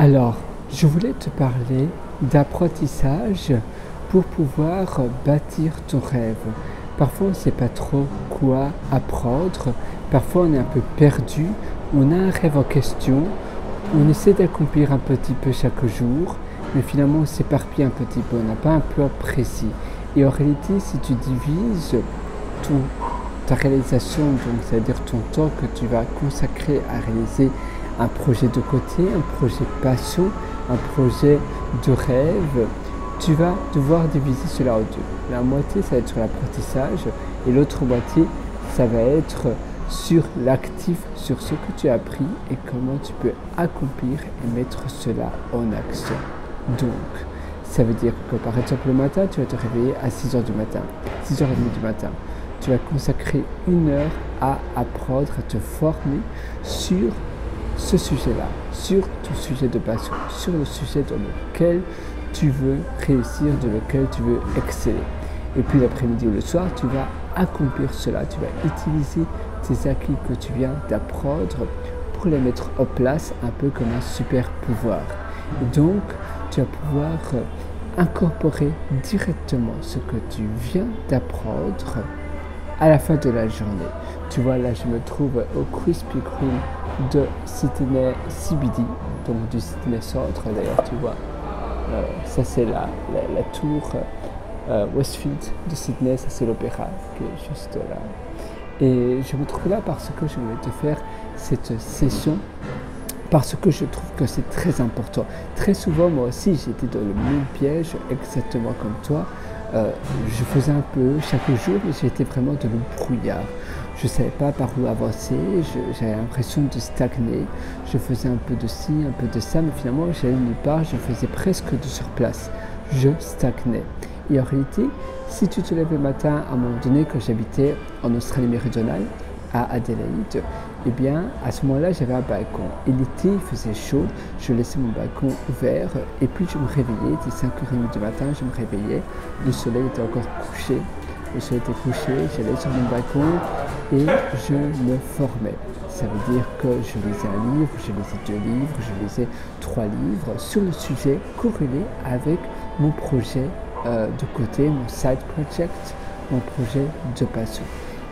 Alors, je voulais te parler d'apprentissage pour pouvoir bâtir ton rêve. Parfois, on ne sait pas trop quoi apprendre, parfois on est un peu perdu, on a un rêve en question, on essaie d'accomplir un petit peu chaque jour, mais finalement on s'éparpille un petit peu, on n'a pas un plan précis. Et en réalité, si tu divises ta réalisation, donc c'est-à-dire ton temps que tu vas consacrer à réaliser un projet de côté, un projet passion, un projet de rêve, tu vas devoir diviser cela en deux. La moitié, ça va être sur l'apprentissage et l'autre moitié, ça va être sur l'actif, sur ce que tu as appris et comment tu peux accomplir et mettre cela en action. Donc, ça veut dire que par exemple le matin, tu vas te réveiller à 6h du matin, 6h30 du matin. Tu vas consacrer 1 heure à apprendre, à te former sur ce sujet-là, sur ton sujet de passion, sur le sujet dans lequel tu veux réussir, dans lequel tu veux exceller. Et puis l'après-midi ou le soir, tu vas accomplir cela, tu vas utiliser tes acquis que tu viens d'apprendre pour les mettre en place un peu comme un super pouvoir. Et donc, tu vas pouvoir incorporer directement ce que tu viens d'apprendre à la fin de la journée. Tu vois, là, je me trouve au Krispy Kreme de Sydney CBD, donc du Sydney Centre. D'ailleurs, tu vois, ça c'est la tour Westfield de Sydney, ça c'est l'opéra qui est juste là. Et je me trouve là parce que je voulais te faire cette session, parce que je trouve que c'est très important. Très souvent, moi aussi, j'étais dans le même piège, exactement comme toi. Je faisais un peu chaque jour, mais j'étais vraiment dans le brouillard. Je ne savais pas par où avancer, j'avais l'impression de stagner. Je faisais un peu de ci, un peu de ça, mais finalement, j'allais nulle part, je faisais presque de sur place. Je stagnais. Et en réalité, si tu te lèves le matin, à un moment donné, quand j'habitais en Australie méridionale, à Adélaïde, eh bien, à ce moment-là, j'avais un balcon. Et l'été, il faisait chaud, je laissais mon balcon ouvert, et puis je me réveillais, il était 5h30 du matin, je me réveillais, le soleil était encore couché, j'allais sur mon balcon et je me formais. Ça veut dire que je lisais un livre, je lisais 2 livres, je lisais 3 livres sur le sujet corrélé avec mon projet de côté, mon side project, mon projet de passion.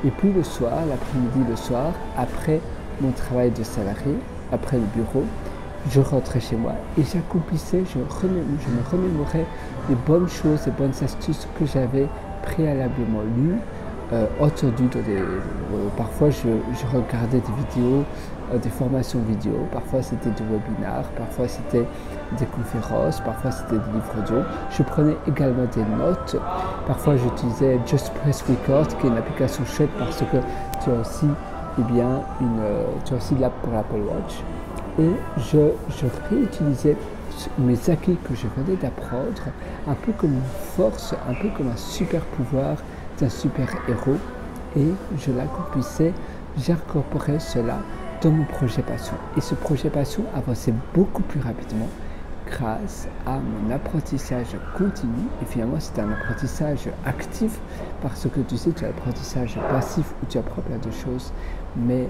Et puis le soir, l'après-midi, le soir, après mon travail de salarié, après le bureau, je rentrais chez moi et j'accomplissais, je me remémorais les bonnes choses, les bonnes astuces que j'avais préalablement lues, entendues parfois je regardais des vidéos, des formations vidéo, parfois c'était des webinars, parfois c'était des conférences, parfois c'était des livres audio. Je prenais également des notes, parfois j'utilisais Just Press Record, qui est une application chouette parce que tu as aussi, tu as aussi l'app pour l'Apple Watch. Et je réutilisais mes acquis que je venais d'apprendre un peu comme une force, un peu comme un super pouvoir d'un super héros, et je l'accomplissais, j'incorporais cela dans mon projet passion. Et ce projet passion avançait beaucoup plus rapidement grâce à mon apprentissage continu. Et finalement, c'était un apprentissage actif parce que tu sais, tu as l'apprentissage passif où tu apprends plein de choses, mais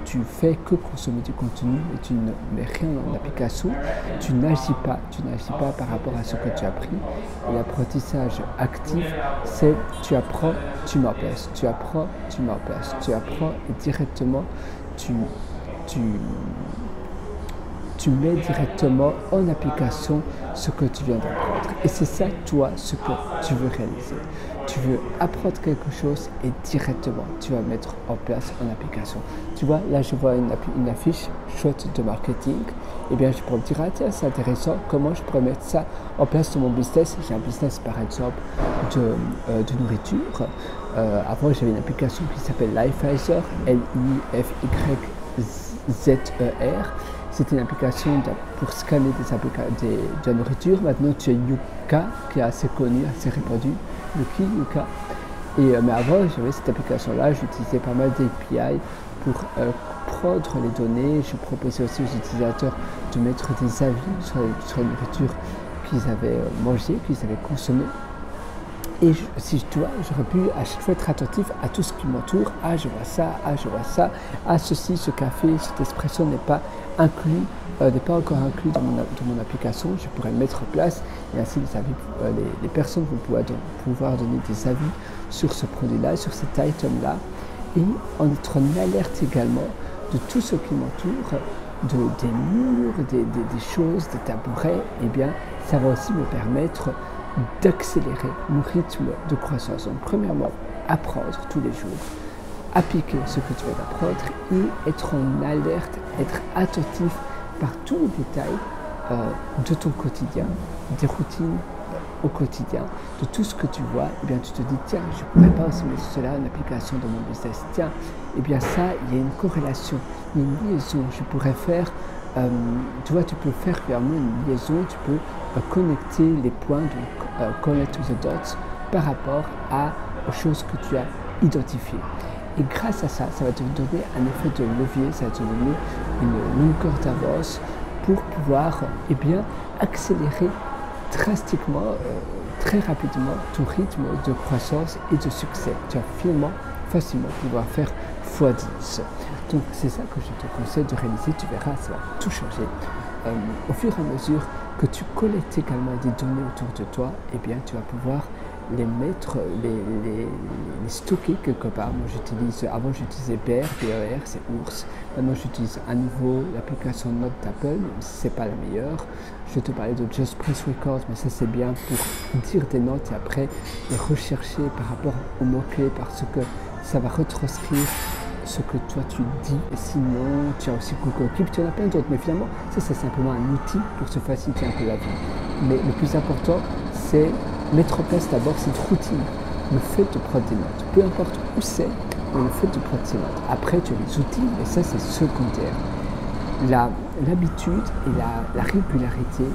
tu fais que consommer du contenu et tu ne mets rien en application. Tu n'agis pas par rapport à ce que tu as appris. Et l'apprentissage actif, c'est tu apprends, tu mets en place, tu apprends, tu mets en place, tu apprends et directement tu mets directement en application ce que tu viens d'apprendre. Et c'est ça, toi, ce que tu veux réaliser. Tu veux apprendre quelque chose et directement, tu vas mettre en place en application. Tu vois, là, je vois une affiche chouette de marketing. Eh bien, je pourrais me dire, ah tiens, c'est intéressant, comment je pourrais mettre ça en place dans mon business. J'ai un business, par exemple, de nourriture. Avant, j'avais une application qui s'appelle Lifezer, Lifezer. C'était une application pour scanner de la nourriture. Maintenant, tu as Yuka, qui est assez connu, assez répandu. Yuka. Mais avant, j'avais cette application-là. J'utilisais pas mal d'API pour prendre les données. Je proposais aussi aux utilisateurs de mettre des avis sur la nourriture qu'ils avaient mangée, qu'ils avaient consommée. Et si tu vois, j'aurais pu à chaque fois être attentif à tout ce qui m'entoure. Ah, je vois ça, ah, je vois ça, ah, ceci, ce café, cet espresso n'est pas inclus, n'est pas encore inclus dans mon application, je pourrais le mettre en place et ainsi les personnes vont pouvoir donner des avis sur ce produit-là, sur cet item-là, et en être en alerte également de tout ce qui m'entoure, des murs, des choses, des tabourets. Et bien ça va aussi me permettre d'accélérer mon rythme de croissance. Donc premièrement, apprendre tous les jours, appliquer ce que tu vas apprendre et être en alerte, être attentif par tous les détails de ton quotidien, des routines au quotidien, de tout ce que tu vois. Et bien tu te dis, tiens, je ne pourrais pas aussi mettre cela en application dans mon business. Tiens, et bien ça, il y a une corrélation, il y a une liaison. Je pourrais faire, tu vois, tu peux faire vraiment une liaison, tu peux connecter les points, donc connect to the dots par rapport aux choses que tu as identifiées. Et grâce à ça, ça va te donner un effet de levier, ça va te donner une longueur d'avance pour pouvoir accélérer drastiquement, très rapidement ton rythme de croissance et de succès. Tu vas facilement pouvoir faire x10. Donc c'est ça que je te conseille de réaliser, tu verras, ça va tout changer. Au fur et à mesure que tu collectes également des données autour de toi, et bien tu vas pouvoir les mettre, les stocker quelque part. Moi avant j'utilisais BER, c'est ours. Maintenant j'utilise à nouveau l'application Note d'Apple, même si c'est pas la meilleure. Je te parlais de Just Press Record, mais ça c'est bien pour dire des notes et après les rechercher par rapport aux mots-clés parce que ça va retranscrire ce que toi tu dis. Et sinon tu as aussi Google Keep, tu en as plein d'autres, mais finalement ça c'est simplement un outil pour se faciliter un peu la vie. Mais le plus important c'est mettre en place d'abord cette routine, le fait de prendre des notes, peu importe où c'est, mais le fait de prendre ces notes. Après tu as les outils, mais ça c'est secondaire. L'habitude et la régularité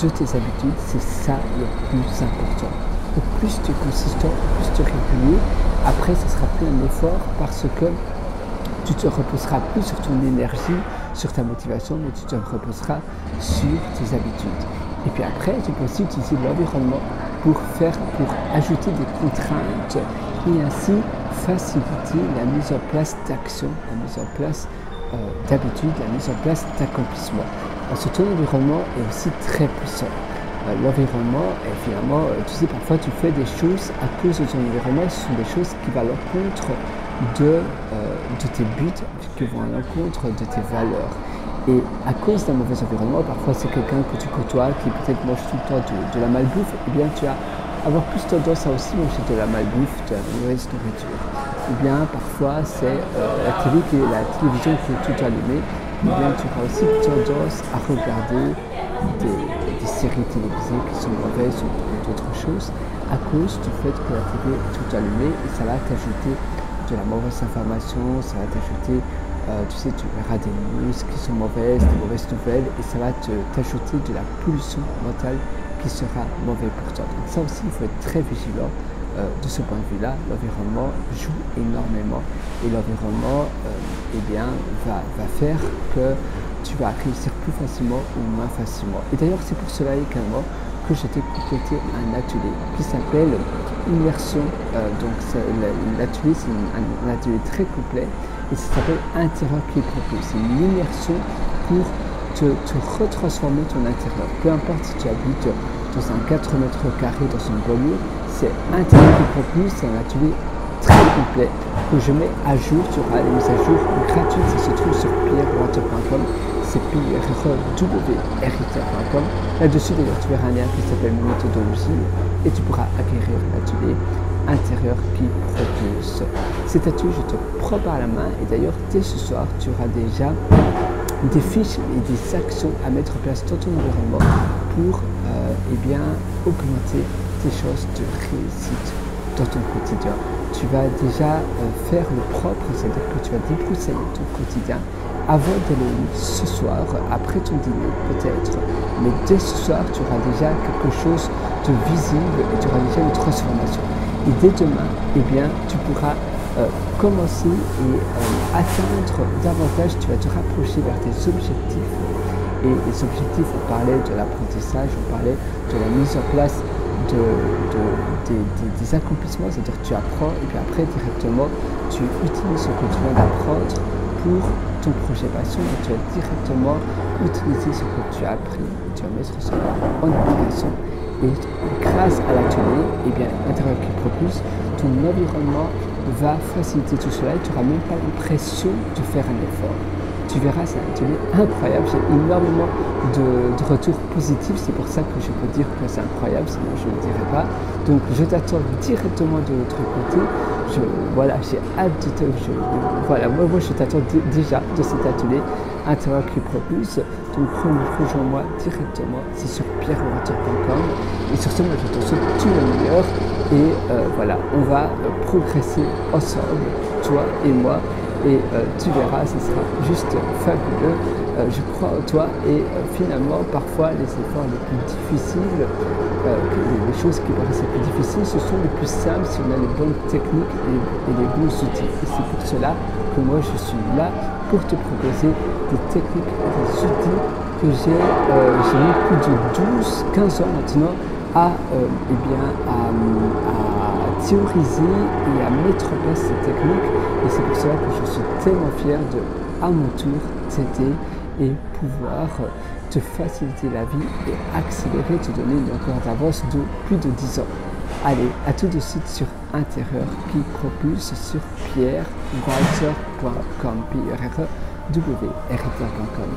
de tes habitudes, c'est ça le plus important. Au plus tu es consistant, au plus tu es régulier, après ce sera plus un effort parce que tu te reposeras plus sur ton énergie, sur ta motivation, mais tu te reposeras sur tes habitudes. Et puis après, tu peux aussi utiliser l'environnement pour ajouter des contraintes et ainsi faciliter la mise en place d'actions, la mise en place d'habitudes, la mise en place d'accomplissements. Parce que ton environnement est aussi très puissant. L'environnement, finalement, tu sais, parfois tu fais des choses à cause de ton environnement, ce sont des choses qui vont à l'encontre de tes buts, qui vont à l'encontre de tes valeurs. Et à cause d'un mauvais environnement, parfois c'est quelqu'un que tu côtoies qui peut-être mange tout le temps de la malbouffe, et bien tu vas avoir plus tendance à aussi manger de la malbouffe, de la mauvaise nourriture. Ou bien parfois c'est la télévision qui est tout allumée, et bien tu auras aussi tendance à regarder des séries télévisées qui sont mauvaises ou d'autres choses à cause du fait que la télé est tout allumée et ça va t'ajouter de la mauvaise information, ça va t'ajouter tu sais, tu verras des news qui sont mauvaises, des mauvaises nouvelles et ça va t'ajouter de la pollution mentale qui sera mauvaise pour toi. Donc ça aussi, il faut être très vigilant de ce point de vue-là. L'environnement joue énormément et l'environnement va faire que tu vas réussir plus facilement ou moins facilement. Et d'ailleurs, c'est pour cela également que j'ai complété un atelier qui s'appelle Immersion. Donc l'atelier, c'est un atelier très complet. Et ça s'appelle Intérieur qui propose. C'est une immersion pour te retransformer ton intérieur. Peu importe si tu habites dans un 4 mètres carrés dans une banlieue, c'est Intérieur qui propose. C'est un atelier très complet que je mets à jour. Tu auras les mises à jour gratuites. Ça se trouve sur pierrewater.com. C'est pierre-w-r-i-t-r.com. Là-dessus, d'ailleurs, tu verras un lien qui s'appelle méthodologie et tu pourras acquérir l'atelier Intérieur qui propose. Cet atelier, je te prends par la main et d'ailleurs, dès ce soir, tu auras déjà des fiches et des actions à mettre en place dans ton environnement pour augmenter tes chances de réussite dans ton quotidien. Tu vas déjà faire le propre, c'est-à-dire que tu vas débroussailler ton quotidien avant d'aller ce soir, après ton dîner peut-être, mais dès ce soir, tu auras déjà quelque chose de visible et tu auras déjà une transformation. Et dès demain, tu pourras commencer et atteindre davantage, tu vas te rapprocher vers tes objectifs. Et les objectifs, on parlait de l'apprentissage, on parlait de la mise en place des accomplissements, c'est-à-dire que tu apprends et puis après directement, tu utilises ce que tu viens d'apprendre pour ton projet passion, tu vas directement utiliser ce que tu as appris, tu vas mettre cela en application. Et grâce à l'atelier, Interact Qui Propulse, ton environnement va faciliter tout cela et tu n'auras même pas l'impression de faire un effort. Tu verras, c'est un atelier incroyable, j'ai énormément de retours positifs, c'est pour ça que je peux dire que c'est incroyable, sinon je ne le dirais pas. Donc je t'attends directement de l'autre côté, j'ai hâte de te... Moi je t'attends déjà de cet atelier Interact Qui Propulse, donc rejoins-moi directement, c'est sur pierrevoiture.com et sur ce, moi je te souhaite tout le meilleur et on va progresser ensemble, toi et moi. Et tu verras, ce sera juste fabuleux. Je crois en toi et finalement, parfois, les efforts les plus difficiles, les choses qui paraissent les plus difficiles, ce sont les plus simples si on a les bonnes techniques et les bons outils. Et c'est pour cela que moi, je suis là pour te proposer des techniques et des outils que j'ai mis plus de 12-15 ans maintenant à théoriser et à mettre en place ces techniques. Et c'est pour cela que je suis tellement fier de, à mon tour, t'aider et pouvoir te faciliter la vie et accélérer, te donner une encore d'avance de plus de 10 ans. Allez, à tout de suite sur Intérieur qui propulse sur pierrevoiture.com, pierrevoiture.com.